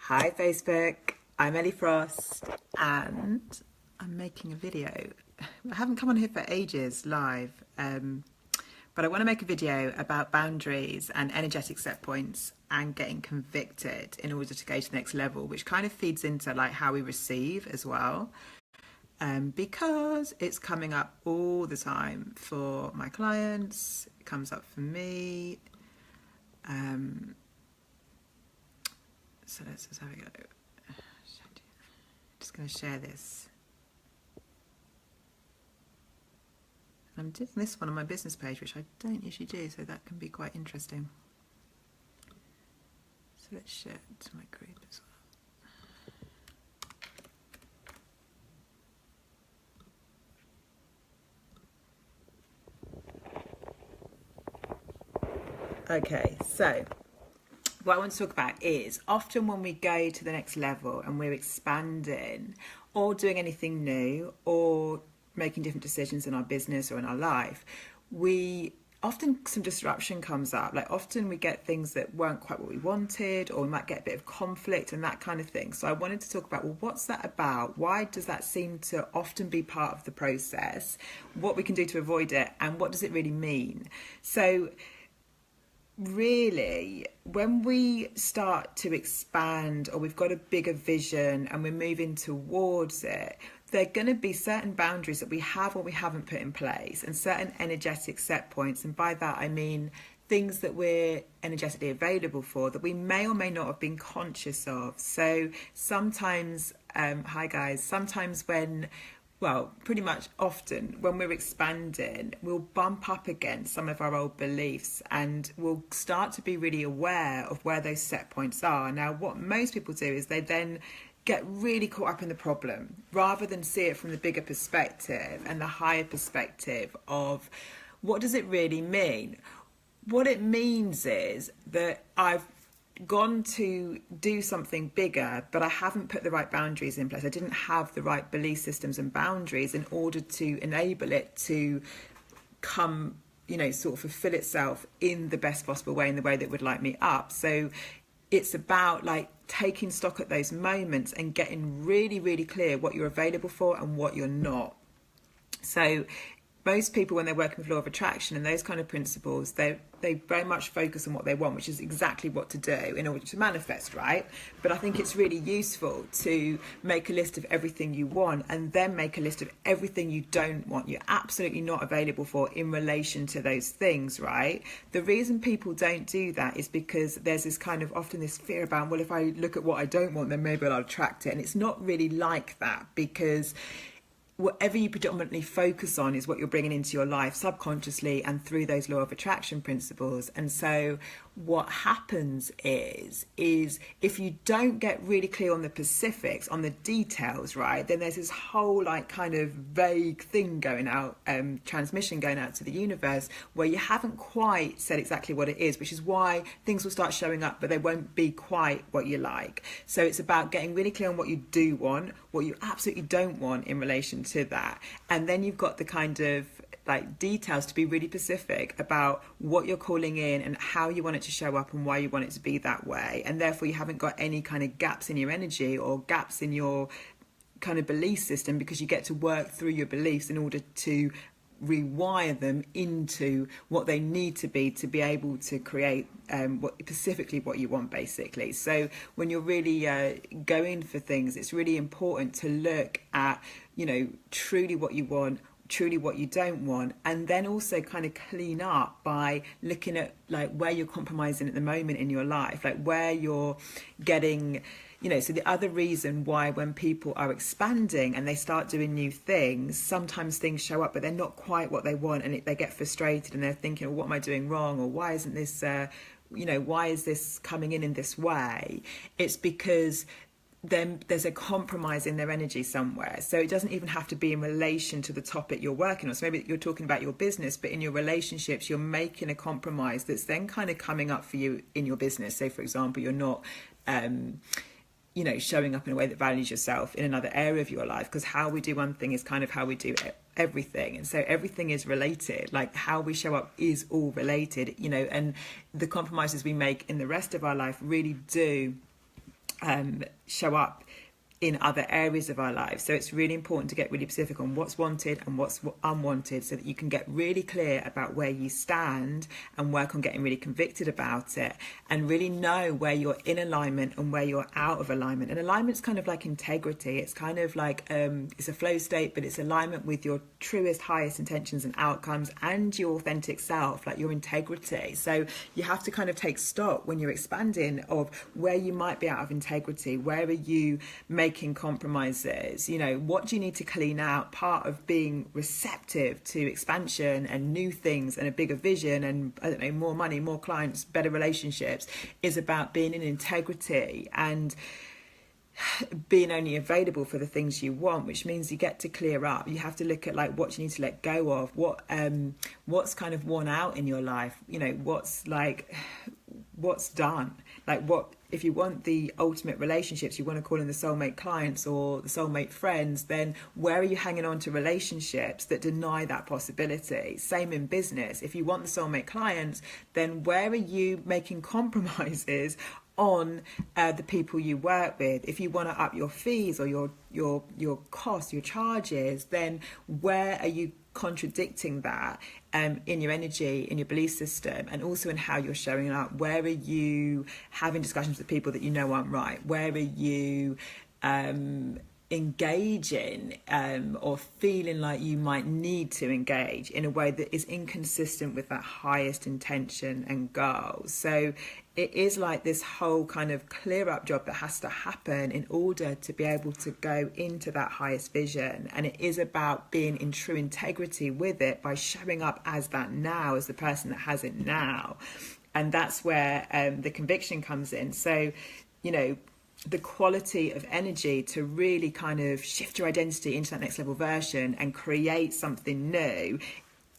Hi Facebook, I'm Ellie Frost and I'm making a video. I haven't come on here for ages live, but I want to make a video about boundaries and energetic set points and getting convicted in order to go to the next level, which kind of feeds into like how we receive as well, because it's coming up all the time for my clients, it comes up for me. So let's just have a go. Just going to share this. I'm doing this one on my business page, which I don't usually do, so that can be quite interesting. So let's share it to my group as well. Okay, so what I want to talk about is often when we go to the next level and we're expanding or doing anything new or making different decisions in our business or in our life, we often some disruption comes up. Like often we get things that weren't quite what we wanted, or we might get a bit of conflict and that kind of thing. So I wanted to talk about, well, what's that about? Why does that seem to often be part of the process? What we can do to avoid it, and what does it really mean? So really, when we start to expand or we've got a bigger vision and we're moving towards it, there are going to be certain boundaries that we have or we haven't put in place, and certain energetic set points. And by that, I mean things that we're energetically available for that we may or may not have been conscious of. So sometimes, hi guys, sometimes pretty much often when we're expanding, we'll bump up against some of our old beliefs and we'll start to be really aware of where those set points are. Now, what most people do is they then get really caught up in the problem rather than see it from the bigger perspective and the higher perspective of what does it really mean? What it means is that I've gone to do something bigger, but I haven't put the right boundaries in place. I didn't have the right belief systems and boundaries in order to enable it to come, sort of fulfill itself in the best possible way, in the way that would light me up. So it's about like taking stock at those moments and getting really, really clear what you're available for and what you're not. So most people, when they're working with law of attraction and those kind of principles, they very much focus on what they want, which is exactly what to do in order to manifest, right? But I think it's really useful to make a list of everything you want and then make a list of everything you don't want, you're absolutely not available for in relation to those things, right? The reason people don't do that is because there's this kind of often this fear about, well, if I look at what I don't want, then maybe I'll attract it. And it's not really like that, because whatever you predominantly focus on is what you're bringing into your life subconsciously and through those law of attraction principles. And so what happens is if you don't get really clear on the specifics, on the details, right, then there's this whole like kind of vague thing going out, transmission going out to the universe, where you haven't quite said exactly what it is, which is why things will start showing up, but they won't be quite what you like. So it's about getting really clear on what you do want, what you absolutely don't want in relation to that. And then you've got the kind of like details to be really specific about what you're calling in and how you want it to show up and why you want it to be that way. And therefore you haven't got any kind of gaps in your energy or gaps in your kind of belief system, because you get to work through your beliefs in order to rewire them into what they need to be able to create specifically what you want, basically. So when you're really going for things, it's really important to look at, truly what you want, truly what you don't want, and then also kind of clean up by looking at like where you're compromising at the moment in your life, like where you're getting, so the other reason why when people are expanding and they start doing new things, sometimes things show up but they're not quite what they want, and they get frustrated and they're thinking, well, what am I doing wrong, or why isn't this why is this coming in this way? It's because then there's a compromise in their energy somewhere. So it doesn't even have to be in relation to the topic you're working on. So maybe you're talking about your business, but in your relationships, you're making a compromise that's then kind of coming up for you in your business. So for example, you're not, showing up in a way that values yourself in another area of your life, because how we do one thing is kind of how we do everything. And so everything is related, like how we show up is all related, and the compromises we make in the rest of our life really do show up in other areas of our lives. So it's really important to get really specific on what's wanted and what's unwanted, so that you can get really clear about where you stand and work on getting really convicted about it, and really know where you're in alignment and where you're out of alignment. And alignment's kind of like integrity. It's kind of like it's a flow state, but it's alignment with your truest, highest intentions and outcomes and your authentic self, like your integrity. So you have to kind of take stock when you're expanding of where you might be out of integrity. Where are you making compromises? You know, what do you need to clean out? Part of being receptive to expansion and new things and a bigger vision and, I don't know, more money, more clients, better relationships, is about being in integrity and being only available for the things you want, which means you get to clear up. You have to look at like what you need to let go of, what's kind of worn out in your life, you know, what's done, like what, if you want the ultimate relationships, you want to call in the soulmate clients or the soulmate friends, then where are you hanging on to relationships that deny that possibility? Same in business. If you want the soulmate clients, then where are you making compromises on the people you work with? If you want to up your fees or your costs, your charges, then where are you contradicting that in your energy, in your belief system, and also in how you're showing up? Where are you having discussions with people that you know aren't right? Where are you engaging or feeling like you might need to engage in a way that is inconsistent with that highest intention and goal? So it is like this whole kind of clear up job that has to happen in order to be able to go into that highest vision. And it is about being in true integrity with it by showing up as that now, as the person that has it now. And that's where the conviction comes in. So, you know, the quality of energy to really kind of shift your identity into that next level version and create something new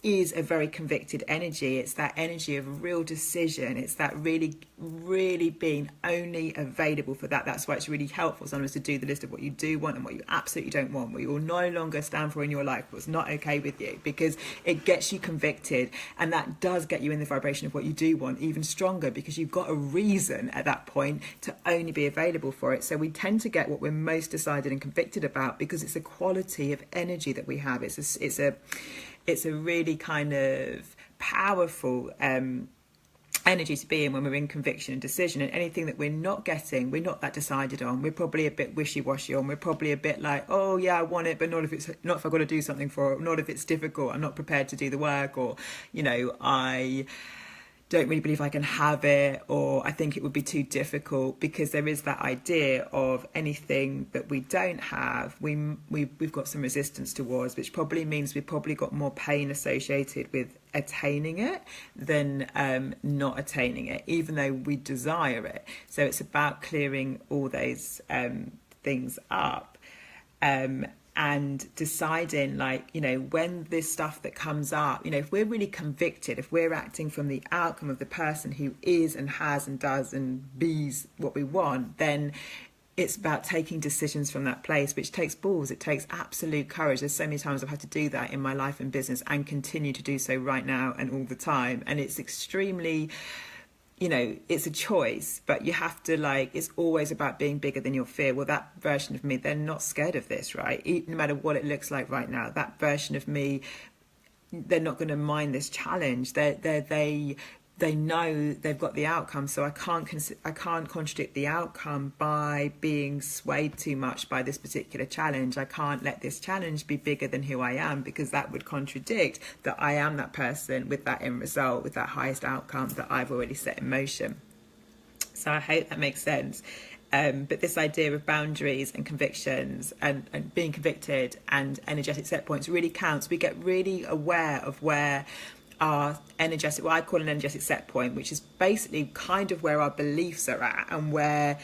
is a very convicted energy. It's that energy of real decision. It's that really, really being only available for that. That's why it's really helpful sometimes to do the list of what you do want and what you absolutely don't want, what you will no longer stand for in your life, what's not okay with you, because it gets you convicted, and that does get you in the vibration of what you do want even stronger, because you've got a reason at that point to only be available for it. So we tend to get what we're most decided and convicted about because it's a quality of energy that we have. It's a really kind of powerful energy to be in when we're in conviction and decision. And anything that we're not getting, we're not that decided on. We're probably a bit wishy-washy on. We're probably a bit like, oh yeah, I want it, but not if I've got to do something for it. Not if it's difficult. I'm not prepared to do the work, or, you know, I don't really believe I can have it, or I think it would be too difficult, because there is that idea of anything that we don't have, we've got some resistance towards, which probably means we've probably got more pain associated with attaining it than not attaining it, even though we desire it. So it's about clearing all those things up. And deciding, like, you know, when this stuff that comes up, you know, if we're really convicted, if we're acting from the outcome of the person who is and has and does and bees what we want, then it's about taking decisions from that place, which takes balls. It takes absolute courage. There's so many times I've had to do that in my life and business, and continue to do so right now and all the time. And it's extremely, you know, it's a choice, but you have to, like, it's always about being bigger than your fear. Well, that version of me, they're not scared of this, right? No matter what it looks like right now, that version of me, they're not going to mind this challenge. They know they've got the outcome, so I can't contradict the outcome by being swayed too much by this particular challenge. I can't let this challenge be bigger than who I am, because that would contradict that I am that person with that end result, with that highest outcome that I've already set in motion. So I hope that makes sense. But this idea of boundaries and convictions and being convicted and energetic set points really counts. We get really aware of where our energetic, what I call an energetic set point, which is basically kind of where our beliefs are at and where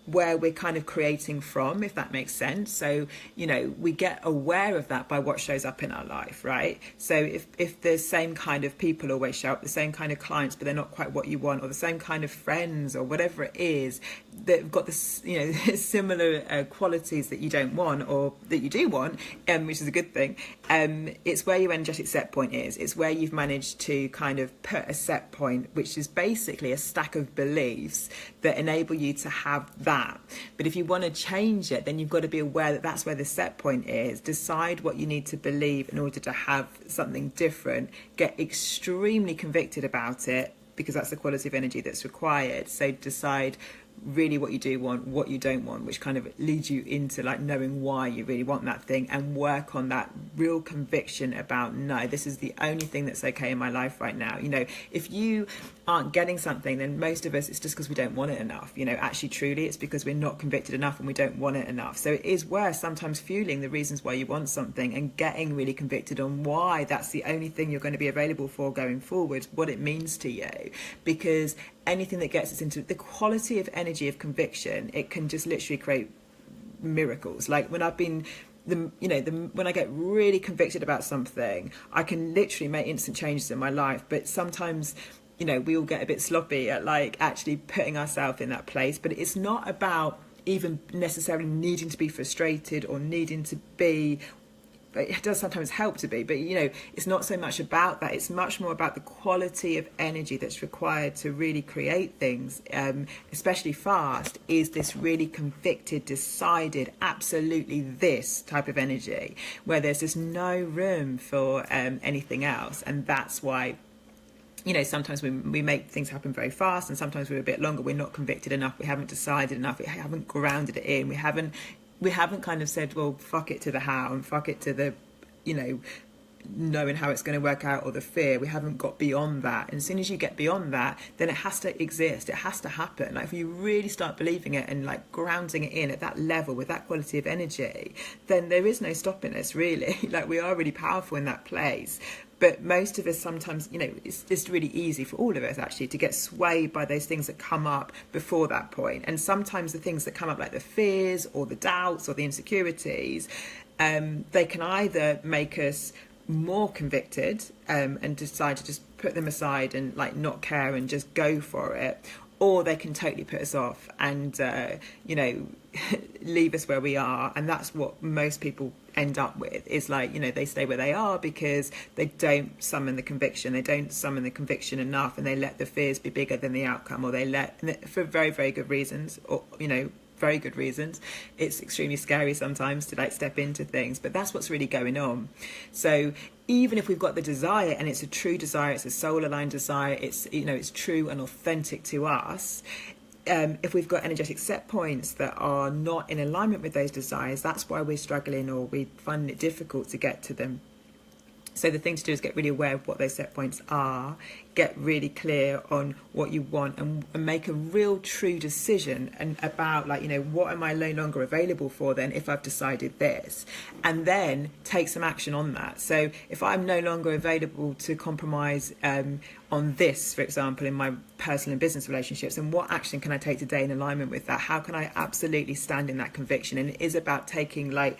we're kind of creating from, if that makes sense. So, you know, we get aware of that by what shows up in our life, right? So if the same kind of people always show up, the same kind of clients, but they're not quite what you want, or the same kind of friends or whatever it is, that got this, you know, similar qualities that you don't want or that you do want, which is a good thing. It's where your energetic set point is. It's where you've managed to kind of put a set point, which is basically a stack of beliefs that enable you to have that that. But if you want to change it, then you've got to be aware that that's where the set point is. Decide what you need to believe in order to have something different. Get extremely convicted about it, because that's the quality of energy that's required. So decide really what you do want, what you don't want, which kind of leads you into like knowing why you really want that thing, and work on that real conviction about, no, this is the only thing that's okay in my life right now. You know, if you aren't getting something, then most of us, it's just because we don't want it enough. You know, actually truly it's because we're not convicted enough and we don't want it enough. So it is worth sometimes fueling the reasons why you want something and getting really convicted on why that's the only thing you're going to be available for going forward, what it means to you. Because anything that gets us into the quality of energy of conviction, it can just literally create miracles. Like when I've been when I get really convicted about something, I can literally make instant changes in my life. But sometimes, you know, we all get a bit sloppy at like actually putting ourselves in that place. But it's not about even necessarily needing to be frustrated or needing to be. It does sometimes help to be, but you know, it's not so much about that. It's much more about the quality of energy that's required to really create things, especially fast, is this really convicted, decided, absolutely this type of energy where there's just no room for anything else. And that's why, you know, sometimes we make things happen very fast, and sometimes we're a bit longer. We're not convicted enough. We haven't decided enough. We haven't grounded it in. We haven't kind of said, well, fuck it to the how and fuck it to the, you know, knowing how it's going to work out, or the fear. We haven't got beyond that. And as soon as you get beyond that, then it has to exist. It has to happen. Like if you really start believing it and like grounding it in at that level with that quality of energy, then there is no stopping us really. Like we are really powerful in that place. But most of us sometimes, you know, it's really easy for all of us actually to get swayed by those things that come up before that point. And sometimes the things that come up, like the fears or the doubts or the insecurities, they can either make us more convicted and decide to just put them aside and like not care and just go for it, or they can totally put us off and you know, leave us where we are. And that's what most people end up with, is like, you know, they stay where they are because they don't summon the conviction. They don't summon the conviction enough, and they let the fears be bigger than the outcome, or they let, for very, very good reasons, or, you know, very good reasons. It's extremely scary sometimes to like step into things, but that's what's really going on. So even if we've got the desire, and it's a true desire, it's a soul aligned desire, it's, you know, it's true and authentic to us, if we've got energetic set points that are not in alignment with those desires, that's why we're struggling, or we find it difficult to get to them. So the thing to do is get really aware of what those set points are, get really clear on what you want, and make a real true decision and about, like, you know, what am I no longer available for then if I've decided this, and then take some action on that. So if I'm no longer available to compromise on this, for example, in my personal and business relationships, and what action can I take today in alignment with that? How can I absolutely stand in that conviction? And it is about taking, like,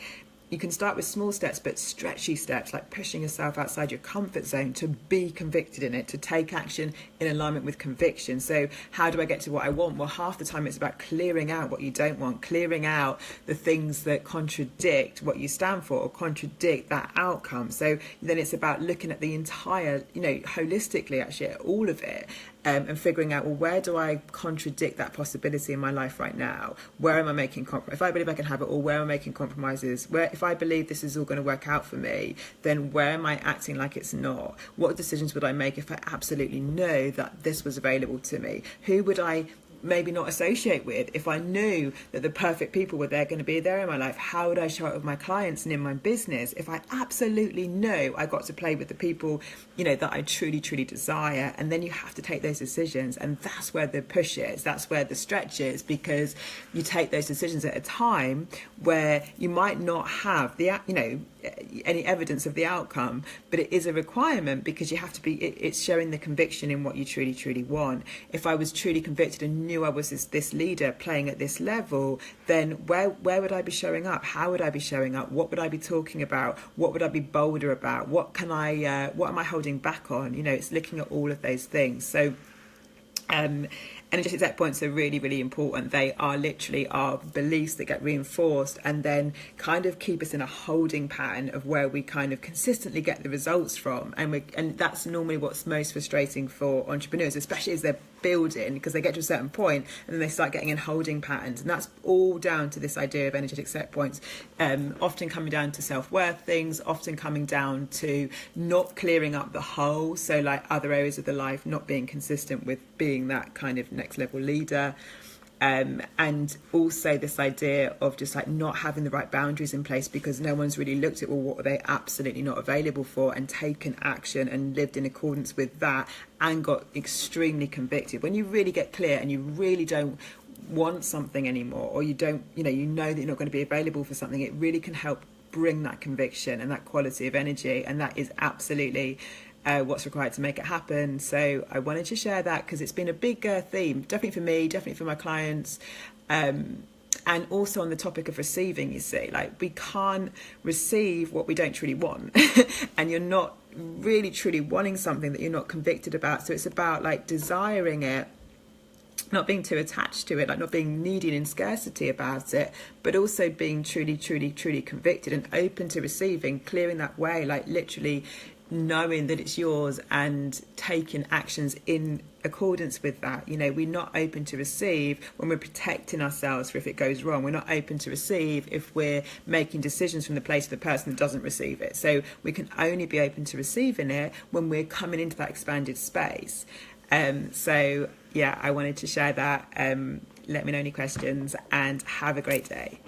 you can start with small steps, but stretchy steps, like pushing yourself outside your comfort zone to be convicted in it, to take action in alignment with conviction. So how do I get to what I want? Well, half the time it's about clearing out what you don't want, clearing out the things that contradict what you stand for or contradict that outcome. So then it's about looking at the entire, you know, holistically, actually, at all of it. And figuring out, well, where do I contradict that possibility in my life right now? Where am I making compromise? If I believe I can have it all, where am I making compromises? Where, if I believe this is all going to work out for me, then where am I acting like it's not? What decisions would I make if I absolutely know that this was available to me? Who would I maybe not associate with if I knew that the perfect people were going to be there in my life? How would I show up with my clients and in my business if I absolutely know I got to play with the people, you know, that I truly desire? And then you have to take those decisions, and that's where the push is, that's where the stretch is, because you take those decisions at a time where you might not have the, you know, any evidence of the outcome, but it is a requirement, because you have to be, it's showing the conviction in what you truly want. If I was truly convicted and knew I was this leader playing at this level, then where would I be showing up? How would I be showing up? What would I be talking about? What would I be bolder about? What am I holding back on? You know, it's looking at all of those things. So energetic set points are really important. They are literally our beliefs that get reinforced and then kind of keep us in a holding pattern of where we kind of consistently get the results from, and that's normally what's most frustrating for entrepreneurs, especially as they're building because they get to a certain point and then they start getting in holding patterns, and that's all down to this idea of energetic set points, often coming down to self-worth things, often coming down to not clearing up the whole, so like other areas of the life not being consistent with being that kind of next level leader. And also this idea of just like not having the right boundaries in place because no one's really looked at, well, what are they absolutely not available for, and taken action and lived in accordance with that and got extremely convicted. When you really get clear and you really don't want something anymore, or you don't, you know that you're not going to be available for something, it really can help bring that conviction and that quality of energy, and that is absolutely what's required to make it happen. So I wanted to share that because it's been a big theme, definitely for me, definitely for my clients, and also on the topic of receiving. You see, like, we can't receive what we don't truly want and you're not really truly wanting something that you're not convicted about. So it's about like desiring it, not being too attached to it, like not being needy and in scarcity about it, but also being truly convicted and open to receiving, clearing that way, like literally knowing that it's yours and taking actions in accordance with that. We're not open to receive when we're protecting ourselves for if it goes wrong. We're not open to receive if we're making decisions from the place of the person that doesn't receive it. So we can only be open to receiving it when we're coming into that expanded space. So yeah, I wanted to share that. Let me know any questions and have a great day.